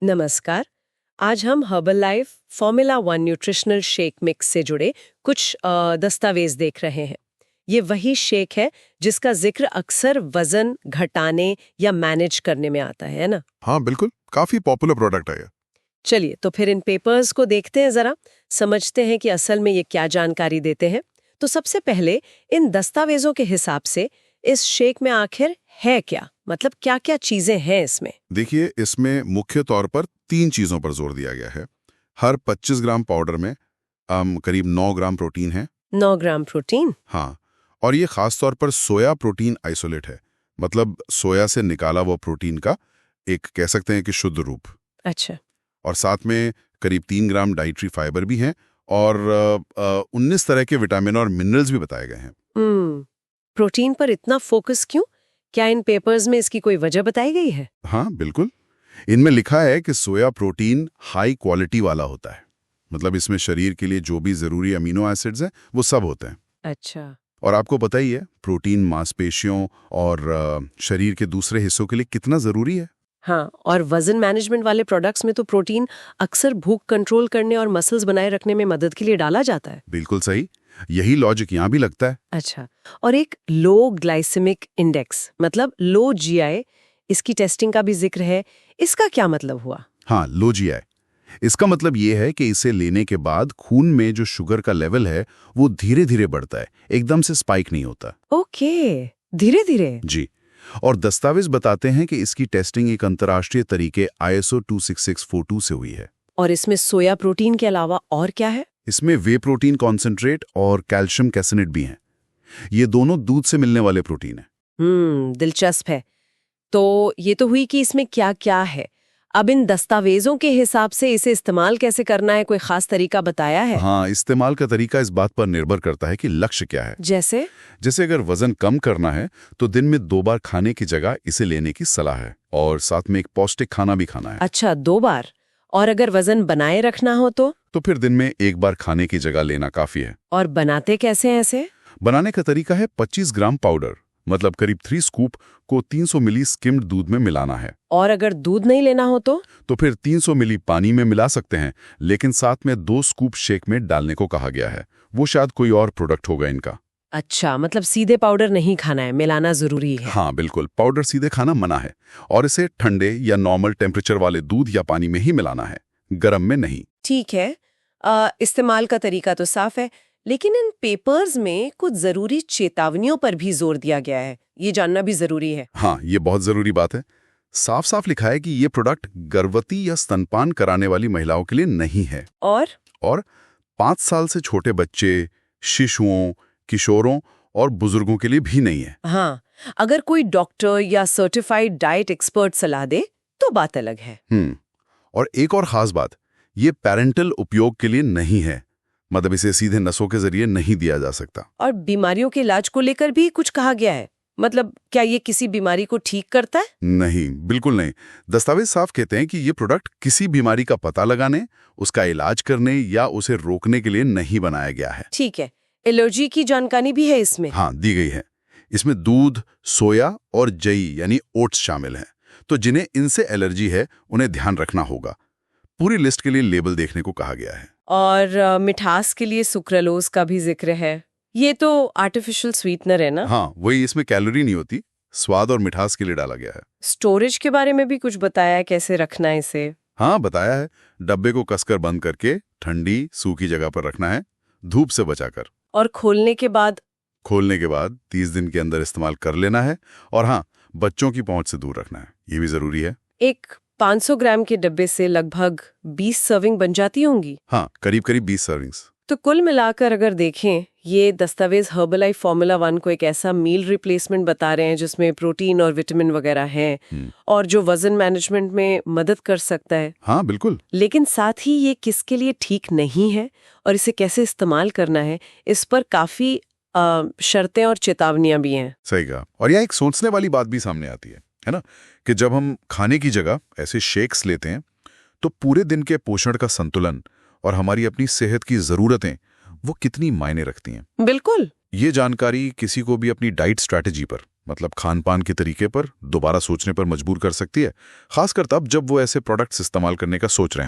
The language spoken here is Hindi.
नमस्कार। आज हम herbal life formula 1 nutritional shake mix से जुड़े कुछ दस्तावेज देख रहे हैं। ये वही शेक है जिसका जिक्र अक्सर वजन घटाने या मैनेज करने में आता है ना? हाँ बिल्कुल, काफी पॉपुलर प्रोडक्ट है ये। चलिए तो फिर इन पेपर्स को देखते हैं जरा, समझते हैं कि असल में ये क्या जानकारी देते हैं। तो सबसे पहले इन दस्तावेजों के हिसाब से इस शेक में आखिर है क्या, मतलब क्या क्या चीजें हैं इसमें? देखिए, इसमें मुख्य तौर पर 3 चीजों पर जोर दिया गया है। हर 25 ग्राम पाउडर में करीब 9 ग्राम प्रोटीन है। 9 ग्राम प्रोटीन? हाँ, और ये खास तौर पर सोया प्रोटीन आइसोलेट है, मतलब सोया से निकाला वो प्रोटीन का एक कह सकते हैं कि शुद्ध रूप। अच्छा। और साथ में करीब 3 ग्राम डाइटरी फाइबर भी हैं और 19 तरह के विटामिन और मिनरल्स भी बताए गए हैं। प्रोटीन पर इतना फोकस क्यों? क्या इन पेपर्स में इसकी कोई वजह बताई गई है? हाँ बिल्कुल, इनमें लिखा है कि सोया प्रोटीन हाई क्वालिटी वाला होता है, मतलब इसमें शरीर के लिए जो भी जरूरी अमीनो एसिड्स हैं वो सब होते हैं। अच्छा। और आपको पता ही है प्रोटीन मांसपेशियों और शरीर के दूसरे हिस्सों के लिए कितना जरूरी है। हाँ, और वजन मैनेजमेंट वाले प्रोडक्ट्स में तो प्रोटीन अक्सर भूख कंट्रोल करने और मसल्स बनाए रखने में मदद के लिए डाला जाता है। बिल्कुल सही, यही लॉजिक यहाँ भी लगता है। अच्छा, और एक लो ग्लाइसेमिक इंडेक्स मतलब लो जीआई, इसकी टेस्टिंग का भी जिक्र है। इसका क्या मतलब हुआ? हाँ, लो जीआई, इसका मतलब ये है कि इसे लेने के बाद खून में जो शुगर का लेवल है वो धीरे धीरे बढ़ता है, एकदम से स्पाइक नहीं होता। ओके, धीरे धीरे। जी, और दस्तावेज बताते हैं कि इसकी टेस्टिंग एक अंतर्राष्ट्रीय तरीके ISO 26642 से हुई है। और इसमें सोया प्रोटीन के अलावा और क्या है? इसमें वे प्रोटीन कॉन्सेंट्रेट और कैल्शियम कैसिनेट भी हैं। ये दोनों दूध से मिलने वाले प्रोटीन हैं। दिलचस्प है। तो ये तो हुई कि इसमें क्या क्या है। अब इन दस्तावेजों के हिसाब से इसे इस्तेमाल कैसे करना है, कोई खास तरीका बताया है? हाँ, इस्तेमाल का तरीका इस बात पर निर्भर करता है कि लक्ष्य क्या है। जैसे अगर वजन कम करना है तो दिन में 2 बार खाने की जगह इसे लेने की सलाह है, और साथ में एक पौष्टिक खाना भी खाना है। अच्छा, 2 बार। और अगर वजन बनाए रखना हो तो फिर दिन में 1 बार खाने की जगह लेना काफी है। और बनाते कैसे हैं ऐसे? बनाने का तरीका है 25 ग्राम पाउडर, मतलब करीब 3 स्कूप को 300 मिली स्किम्ड दूध में मिलाना है। और अगर दूध नहीं लेना हो तो फिर 300 मिली पानी में मिला सकते हैं, लेकिन साथ में 2 स्कूप शेक में डालने को कहा गया है। वो शायद कोई और प्रोडक्ट होगा इनका। अच्छा, मतलब सीधे पाउडर नहीं खाना है, मिलाना जरूरी है। हाँ बिल्कुल, पाउडर सीधे खाना मना है, और इसे ठंडे या नॉर्मल टेम्परेचर वाले दूध या पानी में ही मिलाना है, गर्म में नहीं। ठीक है, इस्तेमाल का तरीका तो साफ है, लेकिन इन पेपर्स में कुछ जरूरी चेतावनियों पर भी जोर दिया गया है। ये जानना भी जरूरी है। हाँ, ये बहुत जरूरी बात है। साफ साफ लिखा है कि ये प्रोडक्ट गर्भवती या स्तनपान कराने वाली महिलाओं के लिए नहीं है, और 5 साल से छोटे बच्चे, शिशुओं, किशोरों और बुजुर्गों के लिए भी नहीं है। हाँ, अगर कोई डॉक्टर या सर्टिफाइड डाइट एक्सपर्ट सलाह दे तो बात अलग है। और एक और खास बात, ये पेरेंटल उपयोग के लिए नहीं है, मतलब इसे सीधे नसों के जरिए नहीं दिया जा सकता। और बीमारियों के इलाज को लेकर भी कुछ कहा गया है, मतलब क्या ये किसी बीमारी को ठीक करता है? नहीं, बिल्कुल नहीं। दस्तावेज साफ कहते हैं कि ये प्रोडक्ट किसी बीमारी का पता लगाने, उसका इलाज करने या उसे रोकने के लिए नहीं बनाया गया है। ठीक है, एलर्जी की जानकारी भी है इसमें? हाँ, दी गई है। इसमें दूध, सोया और जई यानी ओट्स शामिल हैं, तो जिन्हें इनसे एलर्जी है उन्हें ध्यान रखना होगा। पूरी लिस्ट के लिए लेबल देखने को कहा गया है। और मिठास के लिए सुक्रालोज का भी जिक्र है। ये तो आर्टिफिशियल स्वीटनर है ना? हाँ, वही, इसमें कैलोरी नहीं होती, स्वाद और मिठास के लिए डाला गया है। स्टोरेज के बारे में भी कुछ बताया है, कैसे रखना है इसे? हाँ, बताया है। डब्बे को कसकर बंद करके ठंडी सूखी जगह पर रखना है, धूप से बचाकर। और खोलने के बाद? 30 दिन के अंदर इस्तेमाल कर लेना है, और हाँ, बच्चों की पहुंच से दूर रखना है, ये भी जरूरी है। एक 500 ग्राम के डब्बे से लगभग 20 सर्विंग बन जाती होंगी? हाँ, करीब करीब 20 सर्विंग्स। तो कुल मिलाकर अगर देखें, ये दस्तावेज हर्बलाइफ फॉर्मूला 1 को एक ऐसा मील रिप्लेसमेंट बता रहे हैं जिसमें प्रोटीन और विटामिन वगैरह हैं, और जो वजन मैनेजमेंट में मदद कर सकता है। हाँ बिल्कुल। लेकिन साथ ही ये किसके लिए ठीक नहीं है और इसे कैसे इस्तेमाल करना है, इस पर काफी शर्तें और चेतावनियां भी हैं। सही कहा। और यह एक सोचने वाली बात भी सामने आती है ना, कि जब हम खाने की जगह ऐसे शेक्स लेते हैं तो पूरे दिन के पोषण का संतुलन और हमारी अपनी सेहत की जरूरतें वो कितनी मायने रखती हैं। बिल्कुल। ये जानकारी किसी को भी अपनी डाइट स्ट्रैटेजी पर, मतलब खान पान के तरीके पर दोबारा सोचने पर मजबूर कर सकती है, खासकर तब जब वो ऐसे प्रोडक्ट्स इस्तेमाल करने का सोच रहे हों।